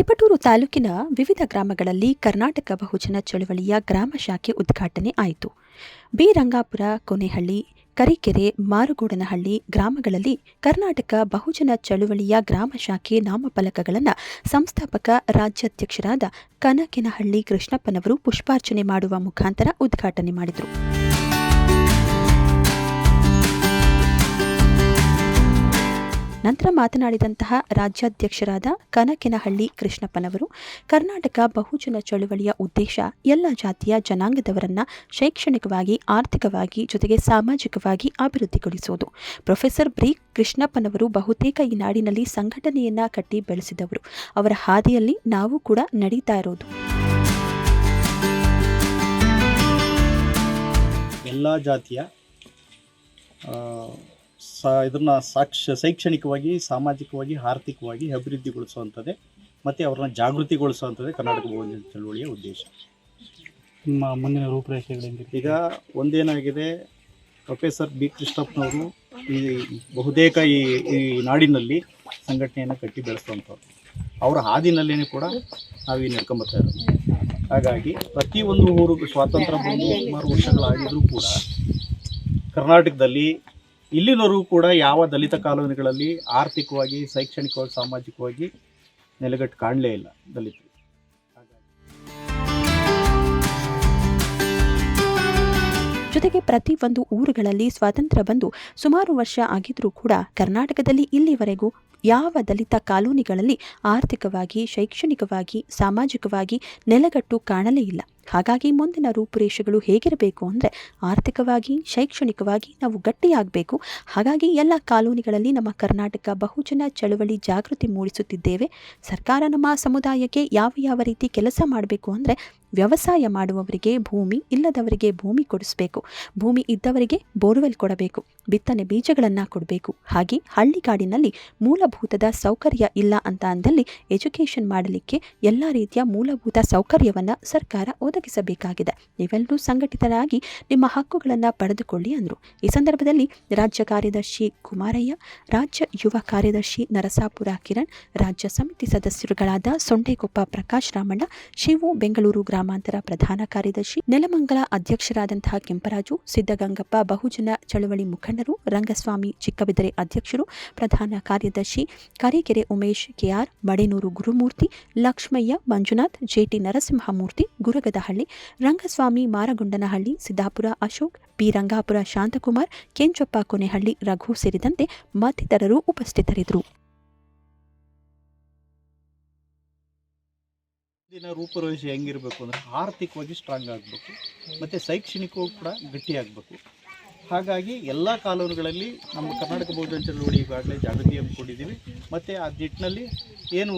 ತಿಪಟೂರು ತಾಲೂಕಿನ ವಿವಿಧ ಗ್ರಾಮಗಳಲ್ಲಿ ಕರ್ನಾಟಕ ಬಹುಜನ ಚಳವಳಿಯ ಗ್ರಾಮ ಶಾಖೆ ಉದ್ಘಾಟನೆ ಆಯಿತು. ಬಿ. ರಂಗಾಪುರ, ಕೊನೆಹಳ್ಳಿ, ಕರಿಕೆರೆ, ಮಾರುಗೋಡನಹಳ್ಳಿ ಗ್ರಾಮಗಳಲ್ಲಿ ಕರ್ನಾಟಕ ಬಹುಜನ ಚಳವಳಿಯ ಗ್ರಾಮ ಶಾಖೆ ನಾಮಫಲಕಗಳನ್ನು ಸಂಸ್ಥಾಪಕ ರಾಜ್ಯಾಧ್ಯಕ್ಷರಾದ ಕನಕೆನಹಳ್ಳಿ ಕೃಷ್ಣಪ್ಪನವರು ಪುಷ್ಪಾರ್ಚನೆ ಮಾಡುವ ಮುಖಾಂತರ ಉದ್ಘಾಟನೆ ಮಾಡಿದರು. ನಂತರ ಮಾತನಾಡಿದಂತಹ ರಾಜ್ಯಾಧ್ಯಕ್ಷರಾದ ಕನಕೆನಹಳ್ಳಿ ಕೃಷ್ಣಪ್ಪನವರು, ಕರ್ನಾಟಕ ಬಹುಜನ ಚಳವಳಿಯ ಉದ್ದೇಶ ಎಲ್ಲ ಜಾತಿಯ ಜನಾಂಗದವರನ್ನ ಶೈಕ್ಷಣಿಕವಾಗಿ, ಆರ್ಥಿಕವಾಗಿ ಜೊತೆಗೆ ಸಾಮಾಜಿಕವಾಗಿ ಅಭಿವೃದ್ಧಿಗೊಳಿಸುವುದು. Professor B. ಕೃಷ್ಣಪ್ಪನವರು ಬಹುತೇಕ ಈ ನಾಡಿನಲ್ಲಿ ಸಂಘಟನೆಯನ್ನ ಕಟ್ಟಿ ಬೆಳೆಸಿದವರು. ಅವರ ಹಾದಿಯಲ್ಲಿ ನಾವು ಕೂಡ ನಡೀತಾ ಇರೋದು. ಎಲ್ಲ ಜಾತಿಯ ಇದನ್ನು ಶೈಕ್ಷಣಿಕವಾಗಿ, ಸಾಮಾಜಿಕವಾಗಿ, ಆರ್ಥಿಕವಾಗಿ ಅಭಿವೃದ್ಧಿಗೊಳಿಸುವಂಥದ್ದೇ ಮತ್ತು ಅವ್ರನ್ನ ಜಾಗೃತಿಗೊಳಿಸುವಂಥದ್ದೇ ಕರ್ನಾಟಕ ಬಹುಜನ ಚಳವಳಿಯ ಉದ್ದೇಶ. ನಿಮ್ಮ ಮುಂದಿನ ರೂಪುರೇಷೆಗಳಿಂದ ಈಗ ಒಂದೇನಾಗಿದೆ, ಪ್ರೊಫೆಸರ್ ಬಿ. ಕೃಷ್ಣಪ್ಪನವರು ಈ ಬಹುತೇಕ ಈ ನಾಡಿನಲ್ಲಿ ಸಂಘಟನೆಯನ್ನು ಕಟ್ಟಿ ಬೆಳೆಸುವಂಥವ್ರು. ಅವರ ಹಾದಿನಲ್ಲೇ ಕೂಡ ನಾವು ಈ ನಡ್ಕೊಂಬರ್ತಾ ಇರೋದು. ಹಾಗಾಗಿ ಪ್ರತಿಯೊಂದು ಊರು ಸ್ವಾತಂತ್ರ್ಯ ಬಂದು ಸುಮಾರು ವರ್ಷಗಳಾಗಿದ್ರೂ ಕೂಡ ಕರ್ನಾಟಕದಲ್ಲಿ ಇಲ್ಲಿನವರೆಗೂ ಕೂಡ ಯಾವ ದಲಿತ ಕಾಲೋನಿಗಳಲ್ಲಿ ಆರ್ಥಿಕವಾಗಿ, ಶೈಕ್ಷಣಿಕವಾಗಿ, ಸಾಮಾಜಿಕವಾಗಿ ನೆಲೆಗಟ್ಟು ಕಾಣಲೇ ಇಲ್ಲ ದಲಿತರು. ಜೊತೆಗೆ ಪ್ರತಿಯೊಂದು ಊರುಗಳಲ್ಲಿ ಸ್ವಾತಂತ್ರ್ಯ ಬಂದು ಸುಮಾರು ವರ್ಷ ಆಗಿದ್ರೂ ಕೂಡ ಕರ್ನಾಟಕದಲ್ಲಿ ಇಲ್ಲಿವರೆಗೂ ಯಾವ ದಲಿತ ಕಾಲೋನಿಗಳಲ್ಲಿ ಆರ್ಥಿಕವಾಗಿ, ಶೈಕ್ಷಣಿಕವಾಗಿ, ಸಾಮಾಜಿಕವಾಗಿ ನೆಲೆಗಟ್ಟು ಕಾಣಲೇ ಇಲ್ಲ. ಹಾಗಾಗಿ ಮುಂದಿನ ರೂಪುರೇಷೆಗಳು ಹೇಗಿರಬೇಕು ಅಂದರೆ ಆರ್ಥಿಕವಾಗಿ, ಶೈಕ್ಷಣಿಕವಾಗಿ ನಾವು ಗಟ್ಟಿಯಾಗಬೇಕು. ಹಾಗಾಗಿ ಎಲ್ಲ ಕಾಲೋನಿಗಳಲ್ಲಿ ನಮ್ಮ ಕರ್ನಾಟಕ ಬಹುಜನ ಚಳವಳಿ ಜಾಗೃತಿ ಮೂಡಿಸುತ್ತಿದ್ದೇವೆ. ಸರ್ಕಾರ ನಮ್ಮ ಸಮುದಾಯಕ್ಕೆ ಯಾವ ರೀತಿ ಕೆಲಸ ಮಾಡಬೇಕು ಅಂದರೆ ವ್ಯವಸಾಯ ಮಾಡುವವರಿಗೆ ಭೂಮಿ, ಇಲ್ಲದವರಿಗೆ ಭೂಮಿ ಕೊಡಿಸಬೇಕು, ಭೂಮಿ ಇದ್ದವರಿಗೆ ಬೋರ್ವೆಲ್ ಕೊಡಬೇಕು, ಬಿತ್ತನೆ ಬೀಜಗಳನ್ನು ಕೊಡಬೇಕು. ಹಾಗೆ ಹಳ್ಳಿಗಾಡಿನಲ್ಲಿ ಮೂಲಭೂತದ ಸೌಕರ್ಯ ಇಲ್ಲ ಅಂತ ಅಂದಲ್ಲಿ ಎಜುಕೇಷನ್ ಮಾಡಲಿಕ್ಕೆ ಎಲ್ಲ ರೀತಿಯ ಮೂಲಭೂತ ಸೌಕರ್ಯವನ್ನು ಸರ್ಕಾರ ಒದಗಿಸಬೇಕಾಗಿದೆ. ನೀವೆಲ್ಲರೂ ಸಂಘಟಿತರಾಗಿ ನಿಮ್ಮ ಹಕ್ಕುಗಳನ್ನು ಪಡೆದುಕೊಳ್ಳಿ ಅಂದರು. ಈ ಸಂದರ್ಭದಲ್ಲಿ ರಾಜ್ಯ ಕಾರ್ಯದರ್ಶಿ ಕುಮಾರಯ್ಯ, ರಾಜ್ಯ ಯುವ ಕಾರ್ಯದರ್ಶಿ ನರಸಾಪುರ ಕಿರಣ್, ರಾಜ್ಯ ಸಮಿತಿ ಸದಸ್ಯರುಗಳಾದ ಸೊಂಡೆಕೊಪ್ಪ ಪ್ರಕಾಶ್ ರಾಮಣ್ಣ, ಶಿವು ಬೆಂಗಳೂರು ಗ್ರಾಮಾಂತರ ಪ್ರಧಾನ ಕಾರ್ಯದರ್ಶಿ, ನೆಲಮಂಗಲ ಅಧ್ಯಕ್ಷರಾದಂತಹ ಕೆಂಪರಾಜು, ಸಿದ್ದಗಂಗಪ್ಪ, ಬಹುಜನ ಚಳವಳಿ ಮುಖಂಡರು, ರಂಗಸ್ವಾಮಿ ಚಿಕ್ಕಬಿದರೆ ಅಧ್ಯಕ್ಷರು, ಪ್ರಧಾನ ಕಾರ್ಯದರ್ಶಿ ಕರಿಕೆರೆ ಉಮೇಶ್, ಕೆಆರ್, ಮಡೇನೂರು ಗುರುಮೂರ್ತಿ, ಲಕ್ಷ್ಮಯ್ಯ, ಮಂಜುನಾಥ್, ಜೆಟಿ ನರಸಿಂಹಮೂರ್ತಿ, ಗುರಗದಹಳ್ಳಿ, ರಂಗಸ್ವಾಮಿ, ಮಾರಗೊಂಡನಹಳ್ಳಿ, ಸಿದ್ದಾಪುರ ಅಶೋಕ್, ಬಿ. ರಂಗಾಪುರ ಶಾಂತಕುಮಾರ್, ಕೆಂಚಪ್ಪ ಕೊನೆಹಳ್ಳಿ, ರಘು ಸೇರಿದಂತೆ ಮತ್ತಿತರರು ಉಪಸ್ಥಿತರಿದ್ದರು. ದಿನ ರೂಪುರೇಷೆ ಹೆಂಗಿರಬೇಕು ಅಂದರೆ ಆರ್ಥಿಕವಾಗಿ ಸ್ಟ್ರಾಂಗ್ ಆಗಬೇಕು ಮತ್ತು ಶೈಕ್ಷಣಿಕವಾಗಿ ಕೂಡ ಗಟ್ಟಿಯಾಗಬೇಕು. ಹಾಗಾಗಿ ಎಲ್ಲ ಕಾನೂನುಗಳಲ್ಲಿ ನಮ್ಮ ಕರ್ನಾಟಕ ಬಹುಜನ ಚಳವಳಿ ಈಗಾಗಲೇ ಜಾಗೃತಿ ಹಮ್ಮಿಕೊಂಡಿದ್ದೀವಿ ಮತ್ತು ಆ ನಿಟ್ಟಿನಲ್ಲಿ ಏನು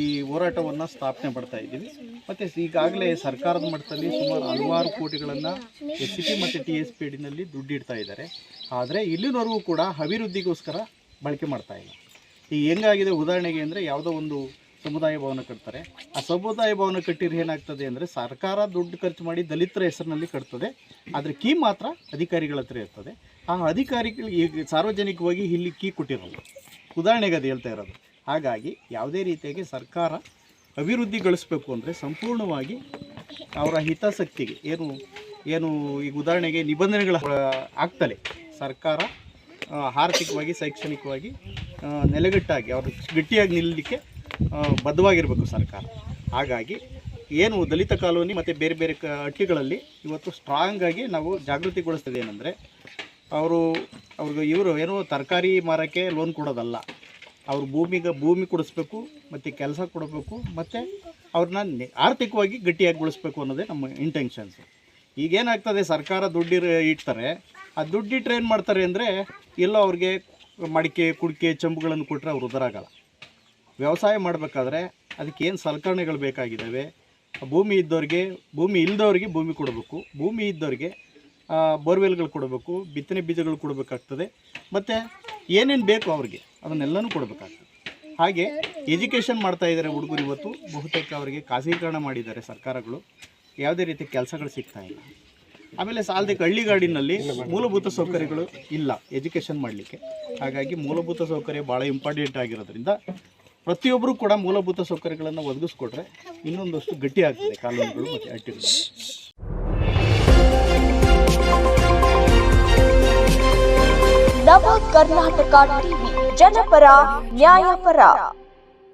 ಈ ಹೋರಾಟವನ್ನು ಸ್ಥಾಪನೆ ಮಾಡ್ತಾ ಇದ್ದೀವಿ. ಮತ್ತು ಈಗಾಗಲೇ ಸರ್ಕಾರದ ಮಟ್ಟದಲ್ಲಿ ಸುಮಾರು ಹಲವಾರು ಕೋಟಿಗಳನ್ನು SCP ಮತ್ತು TSPಡಿನಲ್ಲಿ ದುಡ್ಡಿಡ್ತಾ ಇದ್ದಾರೆ. ಆದರೆ ಇಲ್ಲಿನವರೆಗೂ ಕೂಡ ಅಭಿವೃದ್ಧಿಗೋಸ್ಕರ ಬಳಕೆ ಮಾಡ್ತಾ ಇಲ್ಲ. ಈಗ ಹೆಂಗಾಗಿದೆ ಉದಾಹರಣೆಗೆ ಅಂದರೆ, ಯಾವುದೋ ಒಂದು ಸಮುದಾಯ ಭವನ ಕಟ್ತಾರೆ. ಆ ಸಮುದಾಯ ಭವನ ಕಟ್ಟಿದ್ರೆ ಏನಾಗ್ತದೆ ಅಂದರೆ ಸರ್ಕಾರ ದುಡ್ಡು ಖರ್ಚು ಮಾಡಿ ದಲಿತರ ಹೆಸರಿನಲ್ಲಿ ಕಟ್ತದೆ. ಆದರೆ ಕೀ ಮಾತ್ರ ಅಧಿಕಾರಿಗಳ ಹತ್ರ ಇರ್ತದೆ. ಆ ಅಧಿಕಾರಿಗಳು ಈಗ ಸಾರ್ವಜನಿಕವಾಗಿ ಇಲ್ಲಿ ಕೀ ಕೊಟ್ಟಿರೋದು. ಉದಾಹರಣೆಗೆ ಅದು ಹೇಳ್ತಾ ಇರೋದು. ಹಾಗಾಗಿ ಯಾವುದೇ ರೀತಿಯಾಗಿ ಸರ್ಕಾರ ಅಭಿವೃದ್ಧಿಗೊಳಿಸಬೇಕು ಅಂದರೆ ಸಂಪೂರ್ಣವಾಗಿ ಅವರ ಹಿತಾಸಕ್ತಿಗೆ ಏನು ಈಗ ಉದಾಹರಣೆಗೆ ನಿಬಂಧನೆಗಳು ಆಗ್ತಲೇ ಸರ್ಕಾರ ಆರ್ಥಿಕವಾಗಿ, ಶೈಕ್ಷಣಿಕವಾಗಿ ನೆಲೆಗಟ್ಟಾಗಿ ಅವರು ಗಟ್ಟಿಯಾಗಿ ನಿಲ್ಲಲಿಕ್ಕೆ ಬದ್ಧವಾಗಿರಬೇಕು ಸರ್ಕಾರ. ಹಾಗಾಗಿ ಏನು ದಲಿತ ಕಾಲೋನಿ ಮತ್ತು ಬೇರೆ ಬೇರೆ ಹಟ್ಟಿಗಳಲ್ಲಿ ಇವತ್ತು ಸ್ಟ್ರಾಂಗಾಗಿ ನಾವು ಜಾಗೃತಿಗೊಳಿಸ್ತದೆ ಏನಂದರೆ, ಇವರು ಏನೋ ತರಕಾರಿ ಮಾರೋಕ್ಕೆ ಲೋನ್ ಕೊಡೋದಲ್ಲ, ಅವ್ರ ಭೂಮಿ ಕೊಡಿಸ್ಬೇಕು ಮತ್ತು ಕೆಲಸ ಕೊಡಬೇಕು ಮತ್ತು ಅವ್ರನ್ನ ಆರ್ಥಿಕವಾಗಿ ಗಟ್ಟಿಯಾಗಿಗೊಳಿಸ್ಬೇಕು ಅನ್ನೋದೇ ನಮ್ಮ ಇಂಟೆನ್ಷನ್ಸು. ಈಗೇನಾಗ್ತದೆ, ಸರ್ಕಾರ ದುಡ್ಡು ಇಡ್ತಾರೆ. ಆ ದುಡ್ಡಿಟ್ರೆ ಏನು ಮಾಡ್ತಾರೆ ಅಂದರೆ, ಎಲ್ಲೋ ಅವ್ರಿಗೆ ಮಡಿಕೆ, ಕುಡಿಕೆ, ಚಂಬುಗಳನ್ನು ಕೊಟ್ಟರೆ ಅವ್ರು ಉದರಾಗಲ್ಲ. ವ್ಯವಸಾಯ ಮಾಡಬೇಕಾದ್ರೆ ಅದಕ್ಕೆ ಏನು ಸಲಕರಣೆಗಳು ಬೇಕಾಗಿದ್ದಾವೆ, ಭೂಮಿ ಇದ್ದವ್ರಿಗೆ, ಭೂಮಿ ಇಲ್ಲದವ್ರಿಗೆ ಭೂಮಿ ಕೊಡಬೇಕು, ಭೂಮಿ ಇದ್ದವ್ರಿಗೆ ಬೋರ್ವೆಲ್ಗಳು ಕೊಡಬೇಕು, ಬಿತ್ತನೆ ಬೀಜಗಳು ಕೊಡಬೇಕಾಗ್ತದೆ, ಮತ್ತು ಏನೇನು ಬೇಕು ಅವ್ರಿಗೆ ಅದನ್ನೆಲ್ಲನೂ ಕೊಡಬೇಕಾಗ್ತದೆ. ಹಾಗೆ ಎಜುಕೇಷನ್ ಮಾಡ್ತಾ ಇದ್ದಾರೆ ಹುಡುಗರು. ಇವತ್ತು ಬಹುತೇಕ ಅವರಿಗೆ ಖಾಸಗೀಕರಣ ಮಾಡಿದ್ದಾರೆ ಸರ್ಕಾರಗಳು. ಯಾವುದೇ ರೀತಿ ಕೆಲಸಗಳು ಸಿಗ್ತಾ ಇಲ್ಲ. ಆಮೇಲೆ ಸಾಲದಕ್ಕೆ ಹಳ್ಳಿಗಾಡಿನಲ್ಲಿ ಮೂಲಭೂತ ಸೌಕರ್ಯಗಳು ಇಲ್ಲ ಎಜುಕೇಷನ್ ಮಾಡಲಿಕ್ಕೆ. ಹಾಗಾಗಿ ಮೂಲಭೂತ ಸೌಕರ್ಯ ಭಾಳ ಇಂಪಾರ್ಟೆಂಟ್ ಆಗಿರೋದ್ರಿಂದ ಪ್ರತಿಯೊಬ್ಬರು ಕೂಡ ಮೂಲಭೂತ ಸೌಕರ್ಯಗಳನ್ನು ಒದಗಿಸ್ಕೊಟ್ರೆ ಇನ್ನೊಂದಷ್ಟು ಗಟ್ಟಿ ಆಗ್ತದೆ ಕಾನೂನುಗಳು ಮತ್ತು ಆ್ಯಕ್ಟಿಗಳು. ನವ ಕರ್ನಾಟಕ ಟಿವಿ, ಜನಪರ ನ್ಯಾಯಪರ.